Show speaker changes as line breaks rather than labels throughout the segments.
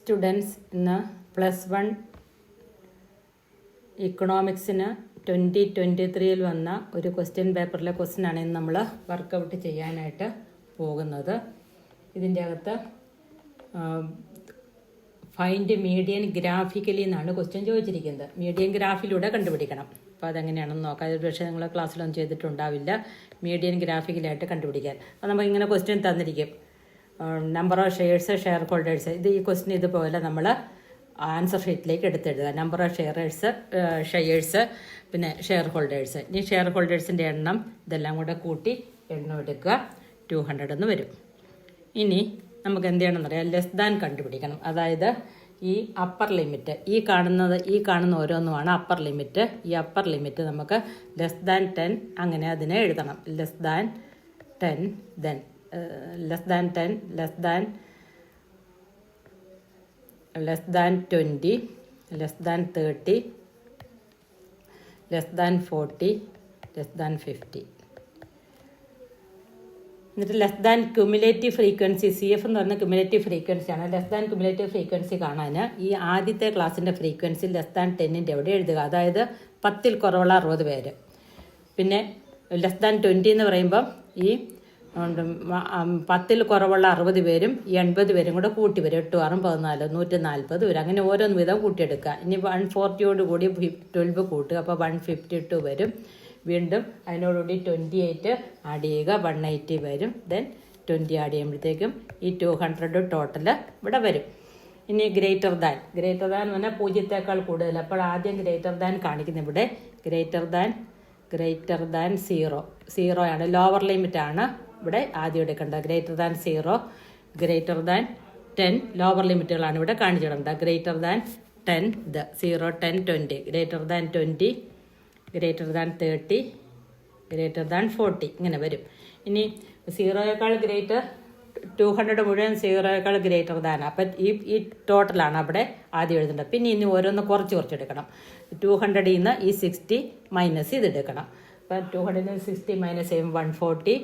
Students ഇന്ന് +1 ഇക്കണോമിക്സിന് 2023 വന്ന ഒരു ക്വസ്റ്റ്യൻ പേപ്പറിലെ ക്വസ്റ്റ്യനാണ് ഇന്ന് നമ്മൾ വർക്കൗട്ട് ചെയ്യാനായിട്ട് പോകുന്നത്. ഇതിൻ്റെ അകത്ത് ഫൈൻഡ് മീഡിയൻ ഗ്രാഫിക്കലി എന്നാണ് ക്വസ്റ്റ്യൻ ചോദിച്ചിരിക്കുന്നത്. മീഡിയൻ ഗ്രാഫിലൂടെ കണ്ടുപിടിക്കണം. അപ്പോൾ അതെങ്ങനെയാണെന്ന് നോക്കാം. അത് പക്ഷേ നിങ്ങൾ ക്ലാസ്സിലൊന്നും ചെയ്തിട്ടുണ്ടാവില്ല. മീഡിയൻ ഗ്രാഫിക്കലായിട്ട് കണ്ടുപിടിക്കാൻ അപ്പോൾ നമുക്കിങ്ങനെ ക്വസ്റ്റ്യൻ തന്നിരിക്കും. Number of shares, share holders. ഇത് ഈ ക്വസ്റ്റ്യൻ ഇതുപോലെ നമ്മൾ ആൻസർ ഷീറ്റിലേക്ക് എടുത്തെഴുതുക. നമ്പർ ഓഫ് ഷെയർസ് പിന്നെ ഷെയർ ഹോൾഡേഴ്സ്. ഇനി ഷെയർ ഹോൾഡേഴ്സിൻ്റെ എണ്ണം ഇതെല്ലാം കൂടെ കൂട്ടി എണ്ണം എടുക്കുക. 200 എന്ന് വരും. ഇനി നമുക്ക് എന്ത് ചെയ്യണമെന്ന് അറിയാം, ലെസ് ദാൻ കണ്ടുപിടിക്കണം. അതായത് ഈ അപ്പർ ലിമിറ്റ്, ഈ കാണുന്ന ഓരോന്നുമാണ് അപ്പർ ലിമിറ്റ്. ഈ അപ്പർ ലിമിറ്റ് നമുക്ക് ലെസ് ദാൻ 10 അങ്ങനെ അതിനെ എഴുതണം. Less than 10, then less than 10, less than 20, less than 30, less than 40, less than 50. എന്നിട്ട് less than cumulative frequency, CF എന്ന് പറഞ്ഞ ക്യുമുലേറ്റീവ് ഫ്രീക്വൻസിയാണ്. ലെസ് ദാൻ ക്യുമുലേറ്റീവ് ഫ്രീക്വൻസി കാണാൻ ഈ ആദ്യത്തെ ക്ലാസ്സിൻ്റെ ഫ്രീക്വൻസി ലെസ് ദാൻ 10ൻ്റെ എവിടെ എഴുതുക. അതായത് 10ൽ കുറവുള്ള 60 പേര്. പിന്നെ ലെസ് ദാൻ 20 എന്ന് പറയുമ്പം ഈ 10ൽ കുറവുള്ള 60 പേരും ഈ 80 പേരും കൂടെ കൂട്ടി വരും. 8 6 14 140 വരും. അങ്ങനെ ഓരോന്ന് വീതം കൂട്ടിയെടുക്കുക. ഇനി 140 കൂടി 12 കൂട്ടുക. അപ്പോൾ 152 വരും. വീണ്ടും അതിനോടുകൂടി 28 ആഡ് ചെയ്യുക, 180 വരും. ദെൻ 20 ആഡ് ചെയ്യുമ്പോഴത്തേക്കും ഈ 200 ടോട്ടൽ ഇവിടെ വരും. ഇനി ഗ്രേറ്റർ ദാൻ എന്ന് പറഞ്ഞാൽ 0ത്തേക്കാൾ കൂടുതൽ. അപ്പോൾ ആദ്യം ഗ്രേറ്റർ ദാൻ കാണിക്കുന്നത് ഇവിടെ. ഗ്രേറ്റർ ദാൻ 0 ആണ്, ലോവർ ലിമിറ്റ് ആണ് ഇവിടെ ആദ്യം എടുക്കേണ്ടത്. Greater than 0, greater than 10 lower ലിമിറ്റുകളാണ് ഇവിടെ കാണിച്ചിടേണ്ടത്. Greater than 10, 0, 10, 20, greater than 20, greater than 30, greater than 40 ഇങ്ങനെ വരും. ഇനി 0യേക്കാൾ ഗ്രേറ്റർ 200 മുഴുവൻ 0യേക്കാൾ ഗ്രേറ്റർ ദാൻ. അപ്പം ഈ ടോട്ടലാണ് അവിടെ ആദ്യം എഴുതേണ്ടത്. പിന്നെ ഇനി ഓരോന്ന് കുറച്ചെടുക്കണം. 200ൽ നിന്ന് ഈ 60 മൈനസ് ചെയ്തെടുക്കണം. അപ്പം 200ൽ നിന്ന് 60 മൈനസ് ചെയ്യുമ്പോൾ 140.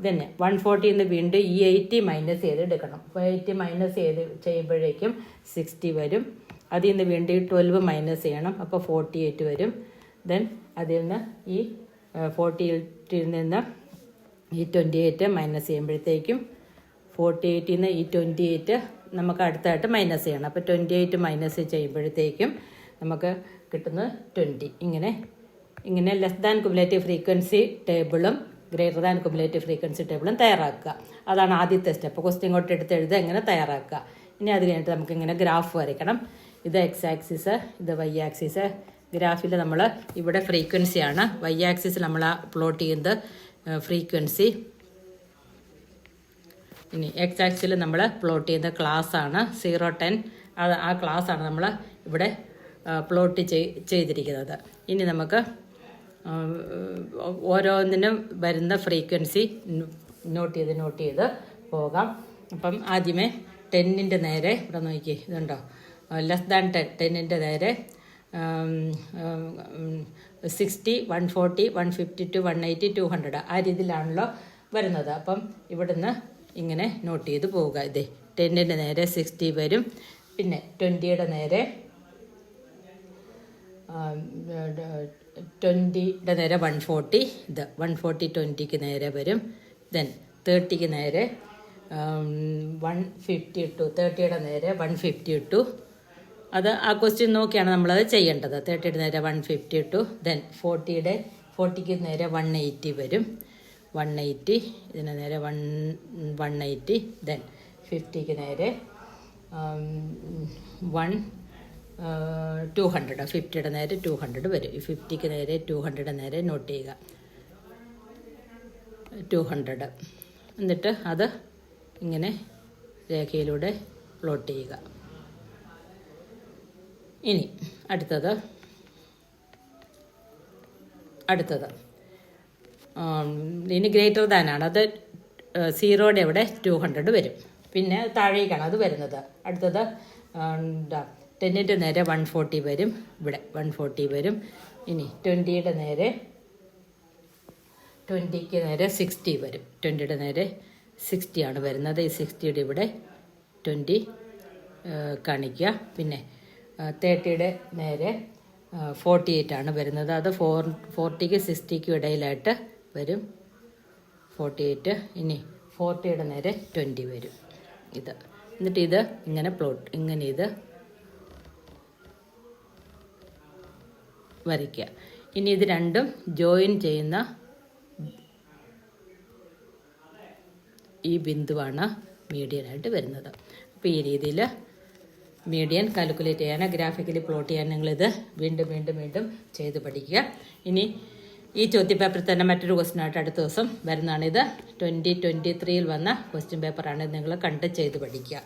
തന്നെ 140 നിന്ന് വീണ്ടും ഈ 80 മൈനസ് ചെയ്തെടുക്കണം. അപ്പോൾ 80 മൈനസ് ചെയ്യുമ്പോഴേക്കും 60 വരും. അതിൽ നിന്ന് വീണ്ടും 12 മൈനസ് ചെയ്യണം. അപ്പോൾ 48 വരും. ദെൻ അതിൽ നിന്ന് ഈ 48ൽ നിന്ന് ഈ 28 മൈനസ് ചെയ്യുമ്പോഴത്തേക്കും 48ൽ നിന്ന് ഈ 28 നമുക്ക് അടുത്തായിട്ട് മൈനസ് ചെയ്യണം. അപ്പോൾ 28 മൈനസ് ചെയ്യുമ്പോഴത്തേക്കും നമുക്ക് കിട്ടുന്നത് 20. ഇങ്ങനെ ലെസ് ദാൻ ക്യുമുലേറ്റീവ് ഫ്രീക്വൻസി ടേബിളും ഗ്രേറ്റർ ദാൻ ക്യുമുലേറ്റീവ് ഫ്രീക്വൻസി ടേബിളും തയ്യാറാക്കുക. അതാണ് ആദ്യത്തെ സ്റ്റെപ്പ്. ക്വസ്റ്റ്യൻ ഇങ്ങോട്ട് എടുത്തെഴുതുക, എങ്ങനെ തയ്യാറാക്കുക. ഇനി അത് കഴിഞ്ഞിട്ട് നമുക്കിങ്ങനെ ഗ്രാഫ് വരയ്ക്കണം. ഇത് X ആക്സിസ്, ഇത് Y ആക്സിസ്. ഗ്രാഫിൽ നമ്മൾ ഇവിടെ ഫ്രീക്വൻസിയാണ്. Y ആക്സിസിൽ നമ്മൾ പ്ലോട്ട് ചെയ്യുന്നത് ഫ്രീക്വൻസി. ഇനി X ആക്സിൽ നമ്മൾ പ്ലോട്ട് ചെയ്യുന്ന ക്ലാസ്സാണ് 0, 10. ആ ക്ലാസ്സാണ് നമ്മൾ ഇവിടെ പ്ലോട്ട് ചെയ്തിരിക്കുന്നത്. ഇനി നമുക്ക് ഓരോന്നിനും വരുന്ന ഫ്രീക്വൻസി നോട്ട് ചെയ്ത് പോകാം. അപ്പം ആദ്യമേ 10ൻ്റെ നേരെ ഇവിടെ നോക്കി, ഇതുണ്ടോ, ലെസ് ദാൻ 10ൻ്റെ നേരെ 60, 140, 152, 180, 200 ആ രീതിയിലാണല്ലോ വരുന്നത്. അപ്പം ഇവിടുന്ന് ഇങ്ങനെ നോട്ട് ചെയ്ത് പോവുക. ഇതേ 10ൻ്റെ നേരെ 60 വരും. പിന്നെ 20യുടെ നേരെ 20യുടെ നേരെ 140, ഇത് 140 20ക്ക് നേരെ വരും. ദെൻ 30ക്ക് നേരെ 152, 30യുടെ നേരെ 152. അത് ആ ക്വസ്റ്റ്യൻ നോക്കിയാണ് നമ്മളത് ചെയ്യേണ്ടത്. 30യുടെ നേരെ 152. ദെൻ 40ക്ക് നേരെ 180 വരും. 180, ഇതിന് നേരെ 180. ദെൻ 50ക്ക് നേരെ 200, 50യുടെ നേരെ 200 വരും. ഈ 50ക്ക് നേരെ 200യുടെ നേരെ നോട്ട് ചെയ്യുക, 200. എന്നിട്ട് അത് ഇങ്ങനെ രേഖയിലൂടെ പ്ലോട്ട് ചെയ്യുക. ഇനി അടുത്തത് ഇനി ഗ്രേറ്റർ ദാൻ ആണ്. അത് 0യുടെ ഇവിടെ 200 വരും. പിന്നെ താഴേക്കാണ് അത് വരുന്നത്. അടുത്തത് 10ൻ്റെ നേരെ 140 വരും. ഇവിടെ 140 വരും. ഇനി 20യുടെ നേരെ 20ക്ക് നേരെ 60 വരും. 20യുടെ നേരെ 60 ആണ് വരുന്നത്. ഈ 60യുടെ ഇവിടെ 20 കാണിക്കുക. പിന്നെ 30യുടെ നേരെ 48 ആണ് വരുന്നത്. അത് 40ക്കും 60ക്കും ഇടയിലായിട്ട് വരും 48. ഇനി 40യുടെ നേരെ 20 വരും ഇത്. എന്നിട്ട് ഇത് ഇങ്ങനെ ഇത് വരയ്ക്കുക. ഇനി ഇത് രണ്ടും ജോയിൻ ചെയ്യുന്ന ഈ ബിന്ദുവാണ് മീഡിയനായിട്ട് വരുന്നത്. അപ്പോൾ ഈ രീതിയിൽ മീഡിയൻ കാൽക്കുലേറ്റ് ചെയ്യാൻ, ഗ്രാഫിക്കലി പ്ലോട്ട് ചെയ്യാൻ നിങ്ങളിത് വീണ്ടും വീണ്ടും വീണ്ടും ചെയ്ത് പഠിക്കുക. ഇനി ഈ ചോദ്യപേപ്പറിൽ തന്നെ മറ്റൊരു ക്വസ്റ്റ്യനായിട്ട് അടുത്ത ദിവസം വരുന്നതാണിത്. 2023 വന്ന ക്വസ്റ്റ്യൻ പേപ്പറാണ്. നിങ്ങൾ കണ്ട് ചെയ്ത് പഠിക്കുക.